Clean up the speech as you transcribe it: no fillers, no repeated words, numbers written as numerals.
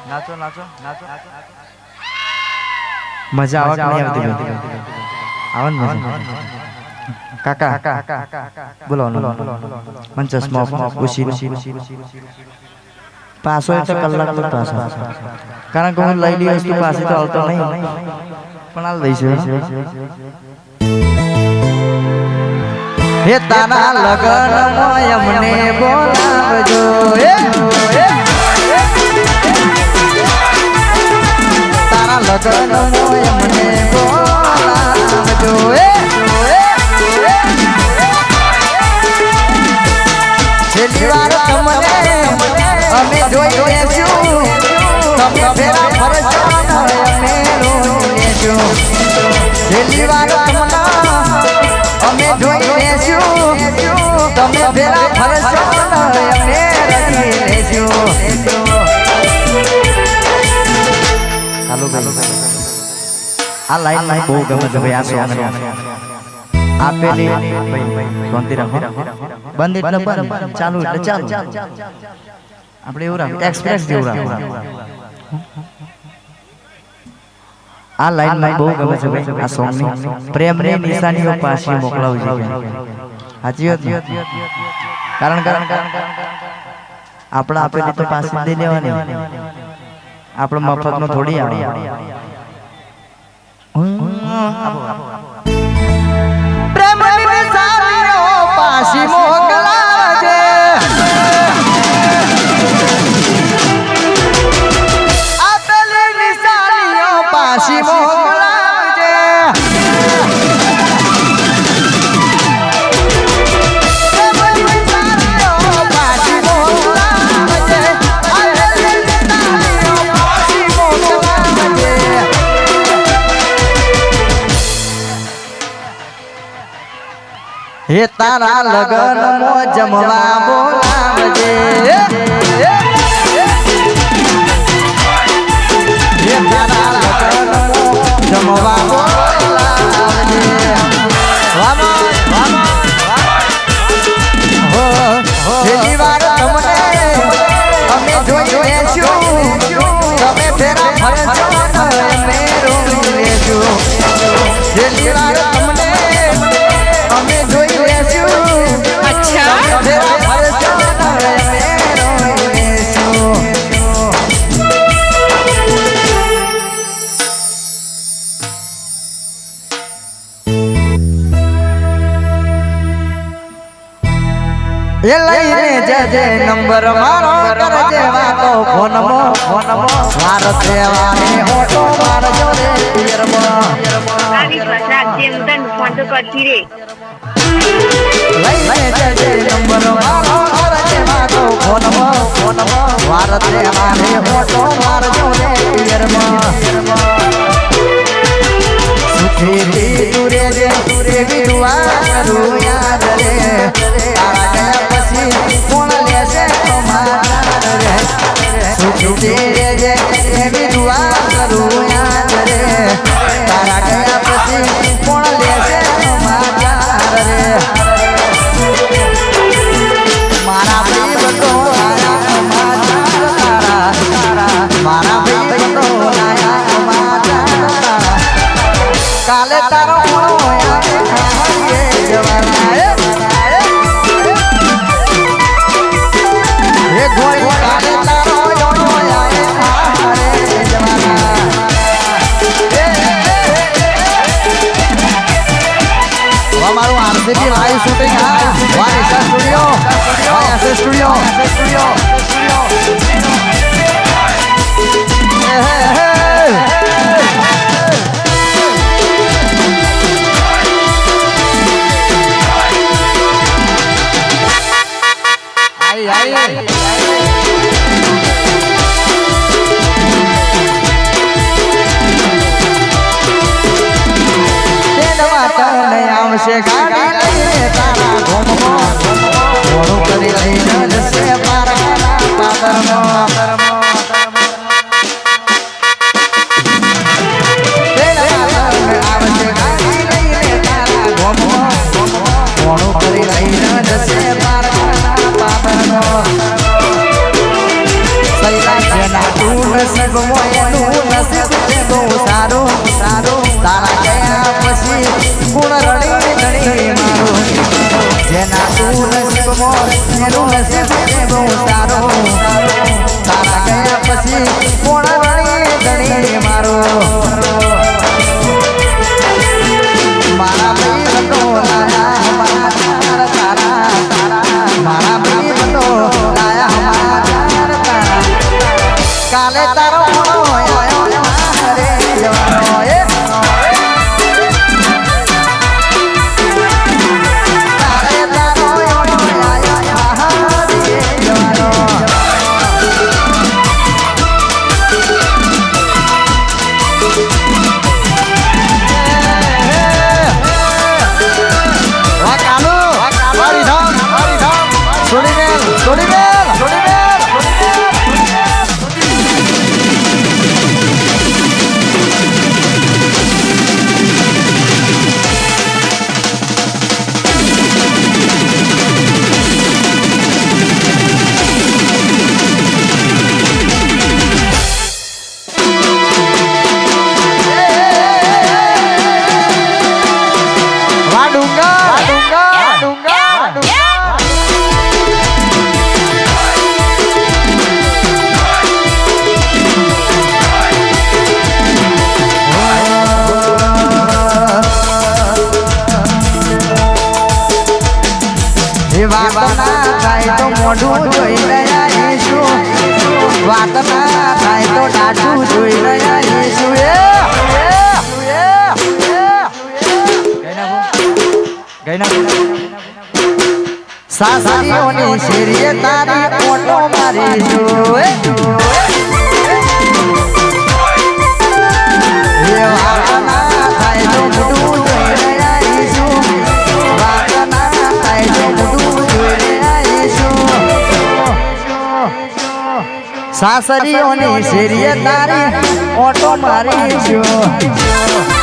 નાચો નાચો નાચો મજા આવે કે નહીં આવતી આવે ને કાકા બોલો મન ચશ્મા ઉસી પાસો એટલે કલાક તો પાસો કારણ કે હું લઈ લી વસ્તુ પાસે તો આવતો નહીં પણ હાલ દઈશું હે તારા લગન મોય મને બોલાવજો તારા લગન મોય મને બોલાવજો છેલ્લી વાર તમને અમે જોઈ લેશું તમે ફેરા ફરજો અમે રોઈ લેશું છેલ્લી વાર તમને અમે જોઈ લેશું તમે ફેરા ફરજો અમે રડી લેશું ચાલો ભાઈ આ લાઈન માં બહુ ગમે છે ભાઈ આ સોંગ આપેલી શાંતિ રાખો બંધ એટલે બંધ ચાલુ એટલે ચાલુ આપણે એવું રાખ એક્સપ્રેસ જેવું રાખ આ લાઈન માં બહુ ગમે છે ભાઈ આ સોંગ ની પ્રેમની નિશાનીઓ પાછી મોકલાવું છે સાચી વાત કારણ આપણે આપેલી તો પાછી દઈ લેવાની આપણે મફતમાં થોડી આવે પ્રેમની નિશાનીઓ પાછી મોકલાવજે આપેલી નિશાનીઓ પાછી મોકલાવજે પ્રેમની નિશાનીઓ પાછી મોકલાવજે આપેલી નિશાનીઓ પાછી મોકલાવજે હે તારા લગન મો જમવા બોલાવજે હે તારા લગન મો જમવા બોલાવજે હો છેલ્લી વાર તમને અમે જોઈ લેશું તમે ફેરા ફરજો અમે રોઈ લેશું છેલ્લી વાર તમને અમે જોઈ લેશું અચ્છા ફેરા ફરજો અમે રોઈ લેશું એ લઈને જજે નંબર મારો કરજે વાતો ફોનમાં ભારત રેવાને ઓટો મારજો રે પિયરમાં આવી ભાષા જેમ તન ફોન તો કરતી રે લઈને જજે નંબર મારો કરજે વાતો ફોનમાં ભારત રેવાને ઓટો મારજો રે પિયરમાં સુખી દૂરે જે એવી દુઆ યાદ રે તારા ગયા પછી કોણ લેશે તમારા રે સુખી જે એવી દુઆ કરું યાદ રે તારા ગયા પછી કોણ લેશે તમારા રે મારા ભાઈ બધો આયા મારા મારા ભાઈ બધો આયા મારા કાલે તારો જવાના એ ગોળી કાલે તારો જવાના અમારું આરસીબી લાઈવ શૂટિંગ હા વાયસા સ્ટુડિયો આવશે ગાડી લઈને તારા ઘોમમાં ઘોડું કરી લઈને જશે પારાના પાદરમાં જન્મમાં એનું નસીબ છે બહુ સારું તારા ગયા પછી કોણ રણી ધણી મારો મારા ભાઈ હતો લાયા મારા તારા મારા ભાઈ હતો લાયા તારા કાલે તારો રે જવાનો વાત ના થાય તો મોઢું જોઈ રહ્યા ઈશુ વાત ના થાય તો ડાઢું જોઈ રહ્યા ઈશુ સાસરીઓની શેરીએ તારી ઓટો મારીશું વાત ના થાય તો મોઢું જોઈ રહ્યા ઈશુ વાત ના થાય તો મોઢું સાસરીઓની શેરીએ તારી ઓટો મારીશું